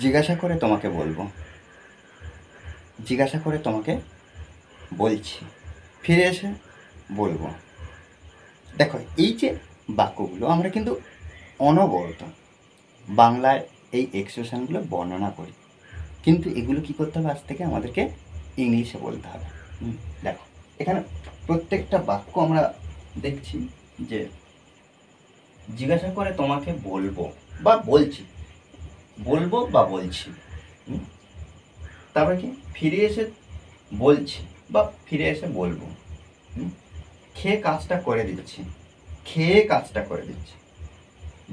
জিজ্ঞাসা করে তোমাকে বলবো, জিজ্ঞাসা করে তোমাকে বলছি, ফিরে এসে বলবো। দেখো এই যে বাক্যগুলো আমরা কিন্তু অনবরত বাংলায় এই এক্সপ্রেশনগুলো বর্ণনা করি, কিন্তু এগুলো কী করতে হবে, আজ থেকে আমাদেরকে ইংলিশে বলতে হবে। দেখো এখানে প্রত্যেকটা বাক্য আমরা দেখছি যে জিজ্ঞাসা করে তোমাকে বলবো বা বলছি, বলবো বা বলছি, তারপরে কি ফিরে এসে বলছি বা ফিরে এসে বলবো, খেয়ে কাজটা করে দিচ্ছি, খেয়ে কাজটা করে দিচ্ছি,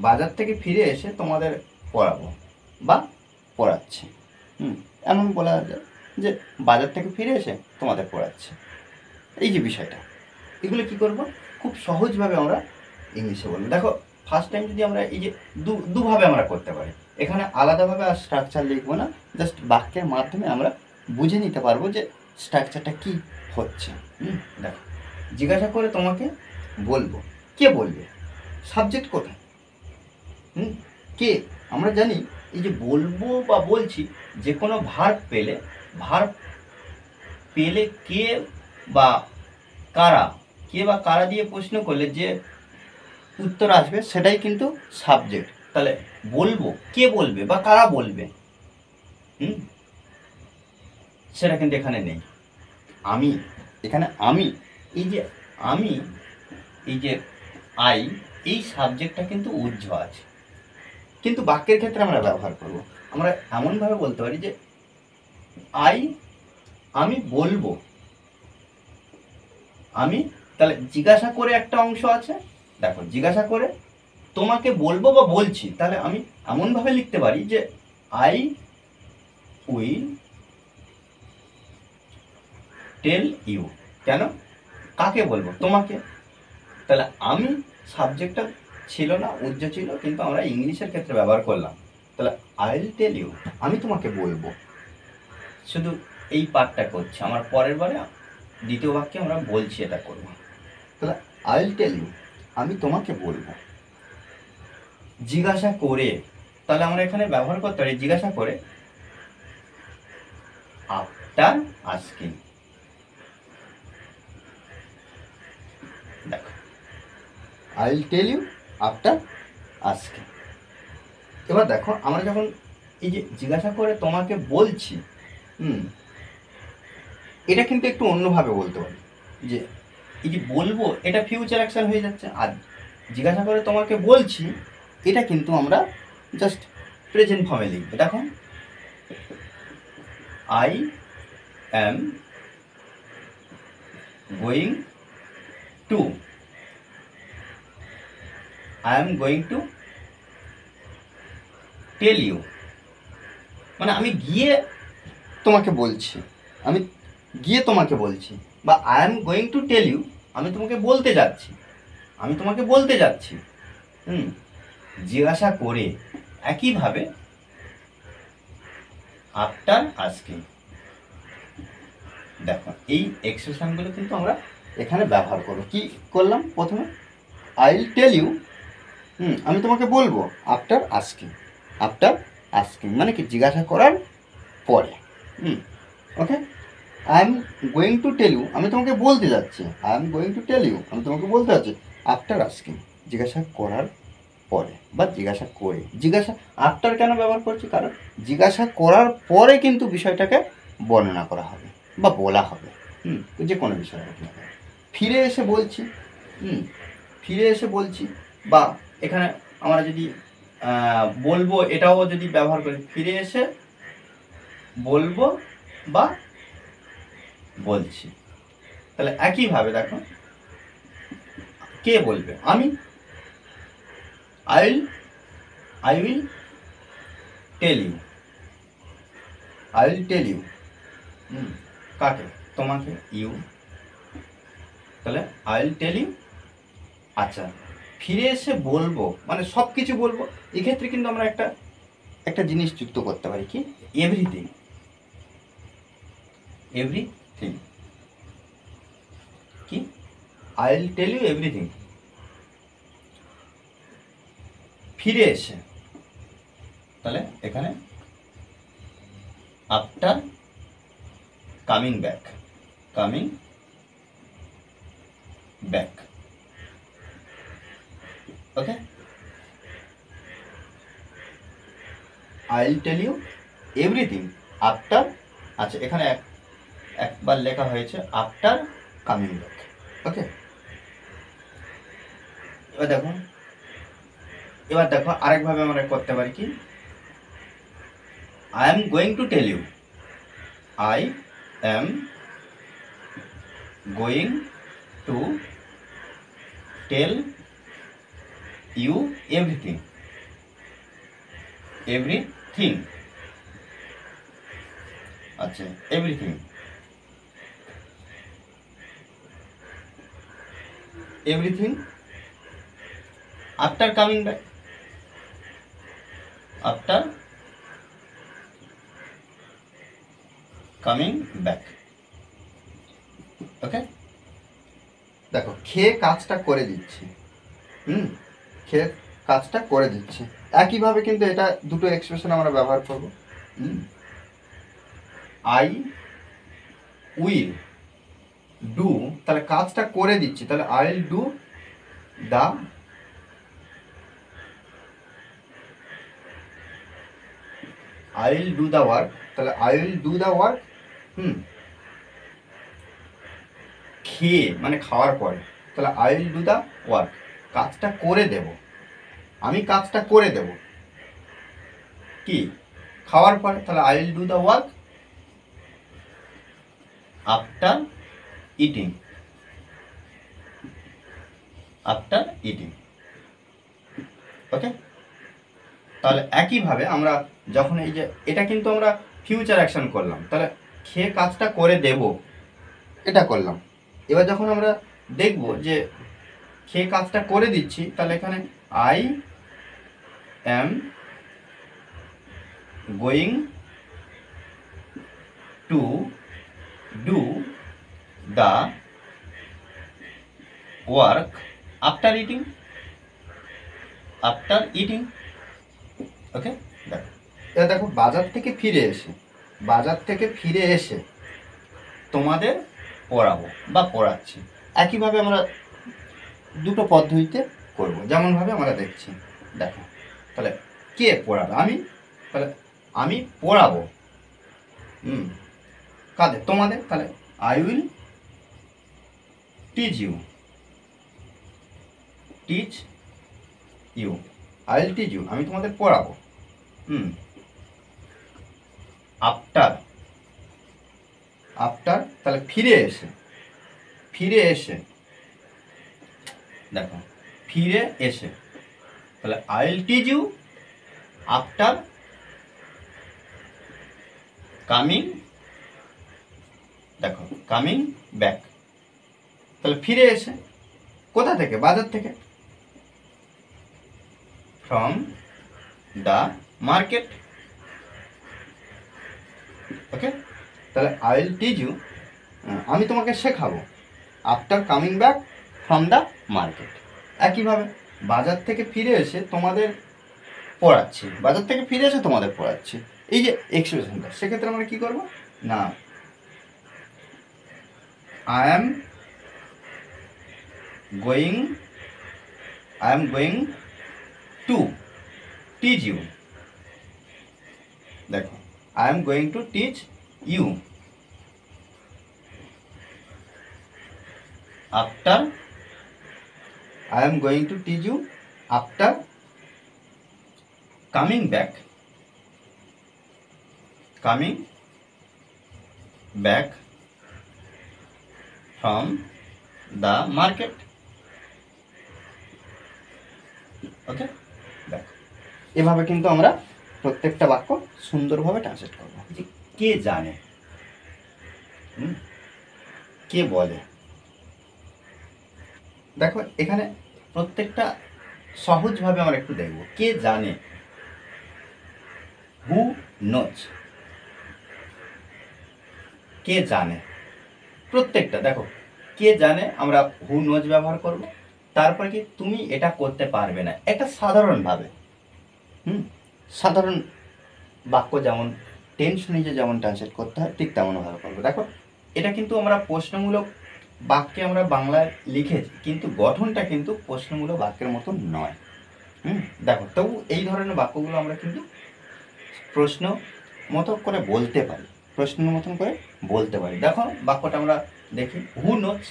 বাজার থেকে ফিরে এসে তোমাদের পড়াবো বা পড়াচ্ছি। এমন বলা যায় যে বাজার থেকে ফিরে এসে তোমাদের পড়াচ্ছি। এই যে বিষয়টা, এগুলো কী করবো, খুব সহজভাবে আমরা ইংলিশে বলবো। দেখো ফার্স্ট টাইম যদি আমরা এই যে দুভাবে আমরা করতে পারি, এখানে আলাদাভাবে আর স্ট্রাকচার লিখবো না, জাস্ট বাক্যের মাধ্যমে আমরা বুঝে নিতে পারবো যে স্ট্রাকচারটা কী হচ্ছে। দেখো জিজ্ঞাসা করে তোমাকে বলবো, কে বলবে, সাবজেক্ট কোথায়, কে, আমরা জানি এই যে বলবো বা বলছি, যে কোনো ভার্ব পেলে কে বা কারা, কে বা কারা দিয়ে প্রশ্ন করলে যে উত্তর আসবে সেটাই কিন্তু সাবজেক্ট। তাহলে বলবো, কে বলবে বা কারা বলবে, সেটা কিন্তু এখানে নেই। আমি, এখানে আমি, এই যে আমি, এই যে আই, এই সাবজেক্টটা কিন্তু উজ্জ্ব আছে, কিন্তু বাক্যের ক্ষেত্রে আমরা ব্যবহার করব, আমরা এমনভাবে বলতে পারি যে আমি বলবো, আমি, তাহলে জিজ্ঞাসা করে একটা অংশ আছে। দেখো জিজ্ঞাসা করে তোমাকে বলবো বা বলছি, তাহলে আমি এমনভাবে লিখতে পারি যে আই উইল টেল ইউ। কেন, কাকে বলবো, তোমাকে। তাহলে আমি সাবজেক্টটা ছিল না, উজ্জ্ব ছিল, কিন্তু আমরা ইংলিশের ক্ষেত্রে ব্যবহার করলাম। তাহলে আই উইল টেল ইউ, আমি তোমাকে বলবো। শুধু এই পার্টটা করছি, আমার পরের বারে দ্বিতীয় বাক্যে আমরা বলছি এটা করবো। তাহলে আই উইল টেল ইউ, আমি তোমাকে বলবো। জিজ্ঞাসা করে, তাহলে আমরা এখানে ব্যবহার করতে পারি জিজ্ঞাসা করে আফটার আস্কিং। দেখো I will tell you after asking. এবার দেখো আমরা যখন এই যে জিজ্ঞাসা করে তোমাকে বলছি, এটা কিন্তু একটু অন্যভাবে বলতে পারি, যে এই যে বলবো এটা ফিউচার অ্যাকশন হয়ে যাচ্ছে, আর জিজ্ঞাসা করে তোমাকে বলছি এটা কিন্তু আমরা জাস্ট প্রেজেন্ট ফর্মে লিখব। দেখো I am going to, I am going to tell you, মানে আমি গিয়ে তোমাকে বলছি, আমি গিয়ে তোমাকে বলছি, বা I am going to tell you, আমি তোমাকে বলতে যাচ্ছি, আমি তোমাকে বলতে যাচ্ছি। জিজ্ঞাসা করে একইভাবে আফটার আস্কিং। দেখো এই এক্সপ্রেশনগুলো কিন্তু আমরা এখানে ব্যবহার করব। কি করলাম প্রথমে, আই উইল টেল ইউ, আমি তোমাকে বলবো, আফটার আস্কিং। আফটার আস্কিং মানে কি, জিজ্ঞাসা করার পরে। Okay, I am going to tell you, আমি তোমাকে বলতে যাচ্ছি, I am going to tell you, আমি তোমাকে বলতে যাচ্ছি, আফটার আস্কিং, জিজ্ঞাসা করার পরে বা জিজ্ঞাসা করে। জিজ্ঞাসা আফটার কেন ব্যবহার করছি, কারণ জিজ্ঞাসা করার পরে কিন্তু বিষয়টাকে বর্ণনা করা হবে বা বলা হবে, যে কোনো বিষয়। ফিরে এসে বলছি, ফিরে এসে বলছি, বা এখানে আমরা যদি বলবো এটাও যদি ব্যবহার করি, ফিরে এসে বলবো বা বলছি। তাহলে একইভাবে দেখো কে বলবে, আমি, I will tell you, I will tell you, কাকে, তোমাকে, ইউ, তাহলে আই উইল টেল ইউ। আচ্ছা, ফিরে এসে বলবো মানে সব কিছু বলবো, এক্ষেত্রে কিন্তু আমরা একটা জিনিস যুক্ত করতে পারি, কি, এভরিথিং। এভরিথিং কি, I will tell you everything. ফিরে এসে, তাহলে এখানে after coming back, coming back. Okay, I will tell you everything after, আচ্ছা এখানে একবার লেখা হয়েছে আফটার কামিং ব্যাক। ওকে, এবার দেখো আরেকভাবে আমরা করতে পারি কি, I am going to tell you, I am going to tell you everything, everything, আচ্ছা everything, everything after coming back, after coming back. Okay, দেখো খেয়ে কাজটা করে দিচ্ছি, খেয়ে কাজটা করে দিচ্ছি, একইভাবে কিন্তু এটা দুটো এক্সপ্রেশন আমরা ব্যবহার করব। আই উইল ডু, তাহলে কাজটা করে দিচ্ছি, তাহলে I will do the, I will do the work, তাহলে I will do the work. খেয়ে মানে খাওয়ার পরে, তাহলে I will do the work, কাজটা করে দেব, আমি কাজটা করে দেব কি খাওয়ার পরে, তাহলে I will do the work after eating, after eating. Okay, তাহলে একইভাবে আমরা যখন এই যে এটা কিন্তু আমরা ফিউচার অ্যাকশন করলাম, তাহলে খেয়ে কাজটা করে দেব এটা করলাম। এবার যখন আমরা দেখব যে খেয়ে কাজটা করে দিচ্ছি, তাহলে এখানে I am going to do the work after eating, after eating. Okay, দেখো এবার দেখো বাজার থেকে ফিরে এসে, বাজার থেকে ফিরে এসে তোমাদের পড়াবো বা পড়াচ্ছি, একইভাবে আমরা দুটো পদ্ধতিতে করব, যেমনভাবে আমরা দেখছি। দেখো তাহলে কে পড়াবে, আমি, তাহলে আমি পড়াবো কাদের, তোমাদের, তাহলে I will teach you, teach you, I will teach you, আমি তোমাদের পড়াবো। আফটার, আফটার তাহলে ফিরে এসে, ফিরে এসে, দেখো ফিরে এসে, তাহলে I will teach you after coming, দেখো কামিং ব্যাক, তাহলে ফিরে এসে কোথা থেকে, বাজার থেকে, ফ্রম দ্য মার্কেট। ওকে, তাহলে আই উইল টিচ ইউ, আমি তোমাকে শেখাবো after coming back from the market. একইভাবে বাজার থেকে ফিরে এসে তোমাদের পড়াচ্ছি, বাজার থেকে ফিরে এসে তোমাদের পড়াচ্ছি, এই যে এক্সপ্রেশনটা, সেক্ষেত্রে আমরা কী করবো না, I am going to teach you, দেখো I am going to teach you after, I am going to teach you after coming back from the market. ওকে, দেখো এভাবে কিন্তু আমরা প্রত্যেকটা বাক্য সুন্দরভাবে ট্রান্সলেট করবো। কে জানে, কে বলে, দেখো এখানে প্রত্যেকটা সহজভাবে আমরা একটু দেখব। কে জানে, হু নোজ, কে জানে, প্রত্যেকটা দেখো কে জানে আমরা হু নোজ ব্যবহার করব। তারপর কি তুমি এটা করতে পারবে না, একটা সাধারণভাবে সাধারণ বাক্য, যেমন টেন্স অনুযায়ী যেমন ট্রান্সলেট করতে হয় ঠিক তেমনভাবে করবো। দেখো এটা কিন্তু আমরা প্রশ্নমূলক বাক্যে আমরা বাংলায় লিখেছি, কিন্তু গঠনটা কিন্তু প্রশ্নমূলক বাক্যের মতো নয়। দেখো তবু এই ধরনের বাক্যগুলো আমরা কিন্তু প্রশ্ন মতো করে বলতে পারি, প্রশ্নের মতন করে বলতে পারি। দেখো বাক্যটা আমরা দেখি, হু নোজ,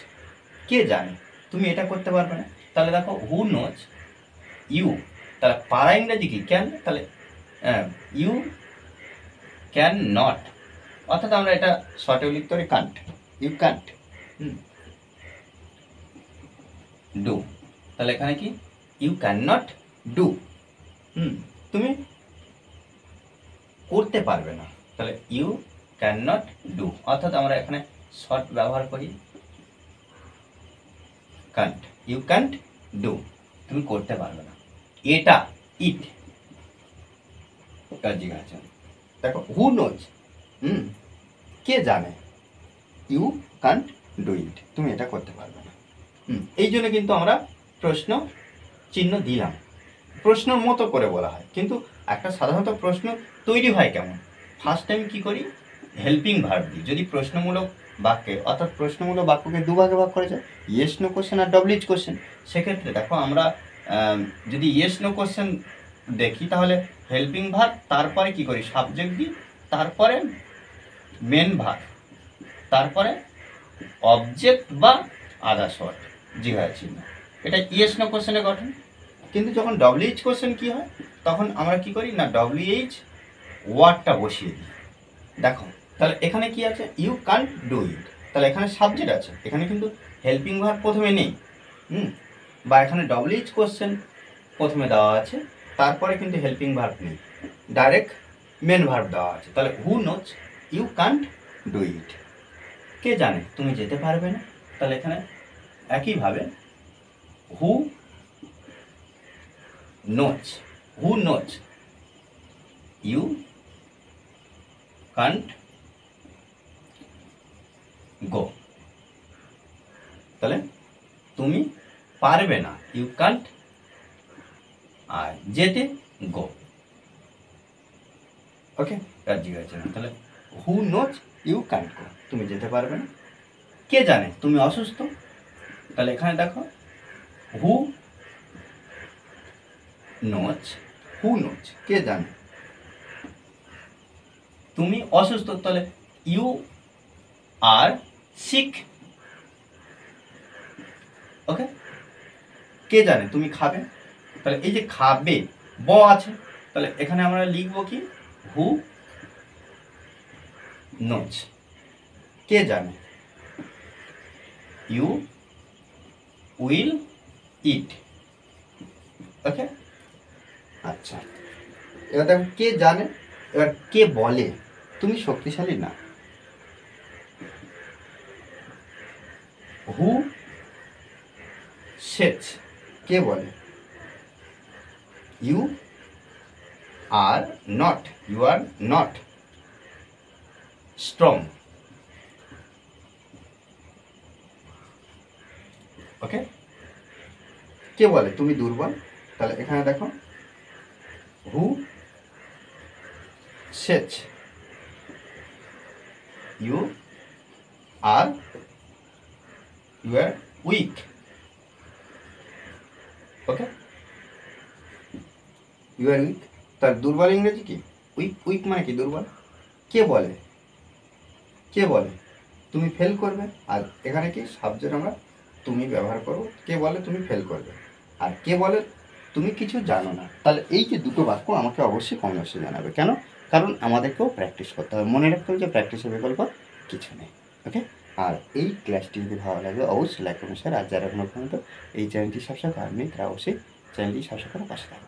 কে জানে, তুমি এটা করতে পারবে না। তাহলে দেখো হু নোজ ইউ, তাহলে পারা ইংরেজি কি ক্যান, তাহলে ইউ ক্যান নট, অর্থাৎ আমরা এটা শর্টেও লিখতে পারি কান্ট, ইউ কান্ট ডু, তাহলে এখানে কি ইউ ক্যান নট ডু, তুমি করতে পারবে না, তাহলে ইউ ক্যান নট ডু, অর্থাৎ আমরা এখানে শর্ট ব্যবহার করি কান্ট, ইউ ক্যান্ট ডু, তুমি করতে পারবে না। এটা ইট জিজ্ঞাসা, দেখো হু নোজ, কে জানে, ইউ ক্যান্ট ডু ইট, তুমি এটা করতে পারবে না। এই জন্য কিন্তু আমরা প্রশ্ন চিহ্ন দিলাম, প্রশ্নের মতো করে বলা হয়। কিন্তু একটা সাধারণত প্রশ্ন তৈরি হয় কেমন, ফার্স্ট টাইম কি করি, হেল্পিং ভার্ব দিই। যদি প্রশ্নমূলক বাক্যে, অর্থাৎ প্রশ্নমূলক বাক্যকে দুভাগে ভাগ করা যায়, ইয়েস নো কোশ্চেন আর ডব্লিউএইচ কোশ্চেন। সেক্ষেত্রে দেখো আমরা যদি ইয়েস নো কোশ্চেন দেখি, তাহলে হেল্পিং ভার্ব, তারপরে কি করি সাবজেক্ট দিই, তারপরে মেন ভার্ব, তারপরে অবজেক্ট বা আদার্স ওয়ার্ড, জিজ্ঞাসা চিহ্ন। এটা ইয়েস নো কোশ্চেনের গঠন। কিন্তু যখন ডব্লিউএইচ কোশ্চেন কি হয়, তখন আমরা কি করি না, ডব্লিউএইচ ওয়ার্ডটা বসিয়ে দিই। দেখো তাহলে এখানে কি আছে, ইউ ক্যান্ট ডু ইট, তাহলে এখানে সাবজেক্ট আছে, এখানে কিন্তু হেল্পিং ভার্ব প্রথমে নেই, বা এখানে ডব্লিউএইচ কোশ্চেন প্রথমে দেওয়া আছে, তারপরে কিন্তু হেল্পিং ভার্ব নেই, ডাইরেক্ট মেন ভার্ব দেওয়া আছে। তাহলে who knows you can't do it, কে জানে তুমি যেতে পারবে না, তাহলে এখানে একইভাবে who knows, who knows you can't go, তাহলে তুমি পারবে না, ইউ ক্যান্ট আর যেতে গো। ওকে, রাজি হয়েছে না, তাহলে who knows you can't go, তুমি যেতে পারবে না। কে জানে তুমি অসুস্থ, তাহলে এখানে দেখো হু নোজ, হু নোজ কে জানে, তুমি অসুস্থ, তাহলে ইউ আর সিক। ওকে, কে জানে তুমি খাবে, তাহলে এই যে খাবে ব আছে, তাহলে এখানে আমরা লিখবো কি হু নোজ, কে জানে, ইউ উইল ইট। ওকে, আচ্ছা এবার দেখো কে জানে, এবার কে বলে তুমি শক্তিশালী না, হু সেজ, কে বলে, you are not, you are not strong. Okay, কে বলে তুমি দুর্বল, তাহলে এখানে দেখো who says you are weak. Okay, you are weak, তার দুর্বল ইংরেজি কি উইক, উইক মানে কি দুর্বল। কে বলে, কে বলে তুমি ফেল করবে, আর এখানে কি সাবজেক্ট আমরা তুমি ব্যবহার করব, কে বলে তুমি ফেল করবে, আর কে বলে তুমি কিছু জানো না। তাহলে এই যে দুটো বাক্য আমাকে অবশ্যই কমেন্টে জানাবে, কেন, কারণ আমাদেরকেও প্র্যাকটিস করতে হবে, মনে রাখতে হবে যে প্র্যাকটিসের বিকল্প কিছু নেই। ওকে, আর এই ক্লাসটি যদি ভালো লাগে অবশ্যই লাইক করুন শেয়ার, আর যারা এখনো পর্যন্ত এই চ্যানেলটি সাবস্ক্রাইব করেননি তারা অবশ্যই চ্যানেলটি সাবস্ক্রাইব করে পাশে থাকুন।